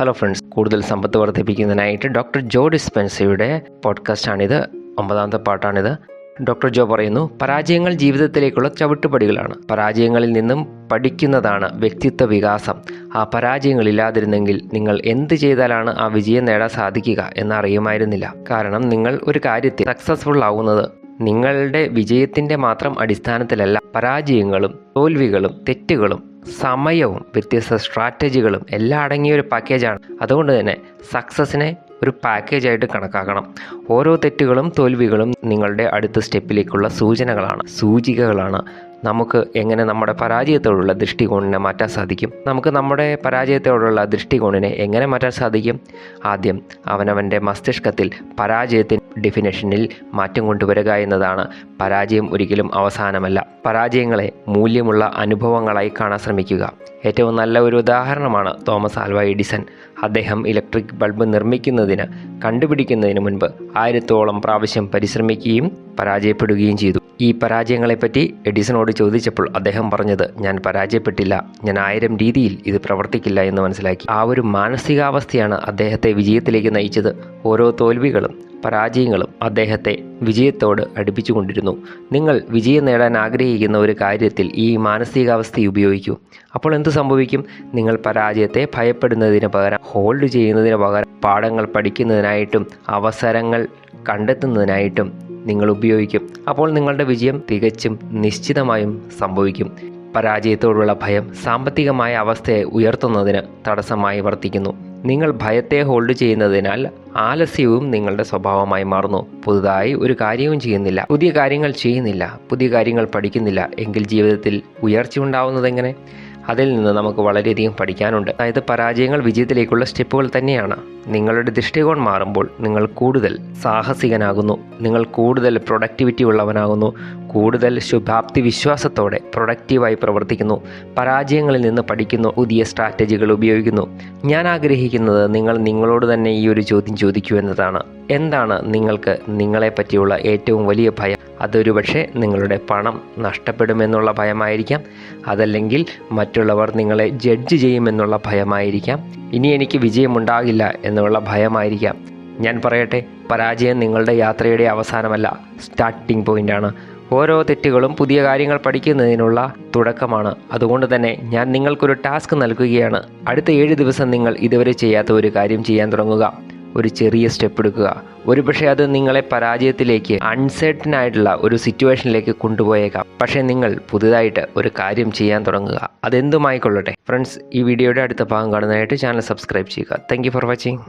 Hello friends, കൂടുതൽ സമ്പത്ത് വർദ്ധിപ്പിക്കുന്നതിനായിട്ട് doctor ജോ ഡിസ്പെൻസയുടെ പോഡ്കാസ്റ്റാണിത്. 9ാമത്തെ പാട്ടാണിത്. Doctor ജോ പറയുന്നു, പരാജയങ്ങൾ ജീവിതത്തിലേക്കുള്ള ചവിട്ടുപടികളാണ്. പരാജയങ്ങളിൽ നിന്നും പഠിക്കുന്നതാണ് വ്യക്തിത്വ വികാസം. ആ പരാജയങ്ങളില്ലാതിരുന്നെങ്കിൽ നിങ്ങൾ എന്ത് ചെയ്താലാണ് ആ വിജയം നേടാൻ സാധിക്കുക എന്നറിയുമായിരുന്നില്ല. കാരണം നിങ്ങൾ ഒരു കാര്യത്തിൽ സക്സസ്ഫുൾ ആവുന്നത് നിങ്ങളുടെ വിജയത്തിൻ്റെ മാത്രം അടിസ്ഥാനത്തിലല്ല. പരാജയങ്ങളും തോൽവികളും തെറ്റുകളും സമയവും വ്യത്യസ്ത സ്ട്രാറ്റജികളും എല്ലാം അടങ്ങിയ ഒരു പാക്കേജാണ്. അതുകൊണ്ട് തന്നെ സക്സസിനെ ഒരു പാക്കേജായിട്ട് കണക്കാക്കണം. ഓരോ തെറ്റുകളും തോൽവികളും നിങ്ങളുടെ അടുത്ത സ്റ്റെപ്പിലേക്കുള്ള സൂചികകളാണ്. നമുക്ക് എങ്ങനെ നമ്മുടെ പരാജയത്തോടുള്ള ദൃഷ്ടികോണിനെ മാറ്റാൻ സാധിക്കും? നമുക്ക് നമ്മുടെ പരാജയത്തോടുള്ള ദൃഷ്ടികോണിനെ എങ്ങനെ മാറ്റാൻ സാധിക്കും? ആദ്യം അവനവൻ്റെ മസ്തിഷ്കത്തിൽ പരാജയത്തിൻ്റെ ഡെഫിനേഷനിൽ മാറ്റം കൊണ്ടുവരിക എന്നതാണ്. പരാജയം ഒരിക്കലും അവസാനമല്ല. പരാജയങ്ങളെ മൂല്യമുള്ള അനുഭവങ്ങളായി കാണാൻ ശ്രമിക്കുക. ഏറ്റവും നല്ല ഒരു ഉദാഹരണമാണ് തോമസ് ആൽവ എഡിസൺ. അദ്ദേഹം ഇലക്ട്രിക് ബൾബ് കണ്ടുപിടിക്കുന്നതിന് മുൻപ് 1000ഓളം പ്രാവശ്യം പരിശ്രമിക്കുകയും പരാജയപ്പെടുകയും ചെയ്തു. ഈ പരാജയങ്ങളെപ്പറ്റി എഡിസണോട് ചോദിച്ചപ്പോൾ അദ്ദേഹം പറഞ്ഞത്, ഞാൻ പരാജയപ്പെട്ടില്ല, ഞാൻ 1000 രീതിയിൽ ഇത് പ്രവർത്തിക്കില്ല എന്ന് മനസ്സിലാക്കി. ആ ഒരു മാനസികാവസ്ഥയാണ് അദ്ദേഹത്തെ വിജയത്തിലേക്ക് നയിച്ചത്. ഓരോ തോൽവികളും പരാജയങ്ങളും അദ്ദേഹത്തെ വിജയത്തോട് അടുപ്പിച്ചു കൊണ്ടിരുന്നു. നിങ്ങൾ വിജയം നേടാൻ ആഗ്രഹിക്കുന്ന ഒരു കാര്യത്തിൽ ഈ മാനസികാവസ്ഥ ഉപയോഗിക്കൂ. അപ്പോൾ എന്ത് സംഭവിക്കും? നിങ്ങൾ പരാജയത്തെ ഭയപ്പെടുന്നതിന് പകരം ഹോൾഡ് ചെയ്യുന്നതിന് പകരം പാഠങ്ങൾ പഠിക്കുന്നതിനായിട്ടും അവസരങ്ങൾ കണ്ടെത്തുന്നതിനായിട്ടും നിങ്ങൾ ഉപയോഗിക്കും. അപ്പോൾ നിങ്ങളുടെ വിജയം തികച്ചും നിശ്ചിതമായും സംഭവിക്കും. പരാജയത്തോടുള്ള ഭയം സാമ്പത്തികമായ അവസ്ഥയെ ഉയർത്തുന്നതിന് തടസ്സമായി വർത്തിക്കുന്നു. നിങ്ങൾ ഭയത്തെ ഹോൾഡ് ചെയ്യുന്നതിനാൽ ആലസ്യവും നിങ്ങളുടെ സ്വഭാവമായി മാറുന്നു. പുതുതായി ഒരു കാര്യവും ചെയ്യുന്നില്ല, പുതിയ കാര്യങ്ങൾ പഠിക്കുന്നില്ല എങ്കിൽ ജീവിതത്തിൽ ഉയർച്ച ഉണ്ടാവുന്നതെങ്ങനെ? അതിൽ നിന്ന് നമുക്ക് വളരെയധികം പഠിക്കാനുണ്ട്. അതായത് പരാജയങ്ങൾ വിജയത്തിലേക്കുള്ള സ്റ്റെപ്പുകൾ തന്നെയാണ്. നിങ്ങളുടെ ദൃഷ്ടികോൺ മാറുമ്പോൾ നിങ്ങൾ കൂടുതൽ സാഹസികനാകുന്നു, നിങ്ങൾ കൂടുതൽ പ്രൊഡക്ടിവിറ്റി ഉള്ളവനാകുന്നു, കൂടുതൽ ശുഭാപ്തി വിശ്വാസത്തോടെ പ്രൊഡക്റ്റീവായി പ്രവർത്തിക്കുന്നു, പരാജയങ്ങളിൽ നിന്ന് പഠിക്കുന്നു, പുതിയ സ്ട്രാറ്റജികൾ ഉപയോഗിക്കുന്നു. ഞാൻ ആഗ്രഹിക്കുന്നത് നിങ്ങൾ നിങ്ങളോട് തന്നെ ഈ ഒരു ചോദ്യം ചോദിക്കൂ എന്നതാണ്. എന്താണ് നിങ്ങൾക്ക് നിങ്ങളെ പറ്റിയുള്ള ഏറ്റവും വലിയ ഭയം? അതൊരു പക്ഷേ നിങ്ങളുടെ പണം നഷ്ടപ്പെടുമെന്നുള്ള ഭയമായിരിക്കാം, അതല്ലെങ്കിൽ മറ്റുള്ളവർ നിങ്ങളെ ജഡ്ജ് ചെയ്യുമെന്നുള്ള ഭയമായിരിക്കാം, ഇനി എനിക്ക് വിജയമുണ്ടാകില്ല എന്നുള്ള ഭയമായിരിക്കാം. ഞാൻ പറയട്ടെ, പരാജയം നിങ്ങളുടെ യാത്രയുടെ അവസാനമല്ല, സ്റ്റാർട്ടിംഗ് പോയിൻ്റാണ്. ഓരോ തെറ്റുകളും പുതിയ കാര്യങ്ങൾ പഠിക്കുന്നതിനുള്ള തുടക്കമാണ്. അതുകൊണ്ട് തന്നെ ഞാൻ നിങ്ങൾക്കൊരു ടാസ്ക് നൽകുകയാണ്. അടുത്ത 7 ദിവസം നിങ്ങൾ ഇതുവരെ ചെയ്യാത്ത ഒരു കാര്യം ചെയ്യാൻ തുടങ്ങുക. ഒരു ചെറിയ സ്റ്റെപ്പ് എടുക്കുക. ഒരുപക്ഷെ അത് നിങ്ങളെ പരാജയത്തിലേക്ക്, അൺസർട്ടൻ ആയിട്ടുള്ള ഒരു സിറ്റുവേഷനിലേക്ക് കൊണ്ടുപോയേക്കാം. പക്ഷേ നിങ്ങൾ പുതുതായിട്ട് ഒരു കാര്യം ചെയ്യാൻ തുടങ്ങുക. അതെന്തുമായിക്കൊള്ളട്ടെ. ഫ്രണ്ട്സ്, ഈ വീഡിയോയുടെ അടുത്ത ഭാഗം കാണുന്നതായിട്ട് ചാനൽ സബ്സ്ക്രൈബ് ചെയ്യുക. Thank you for watching.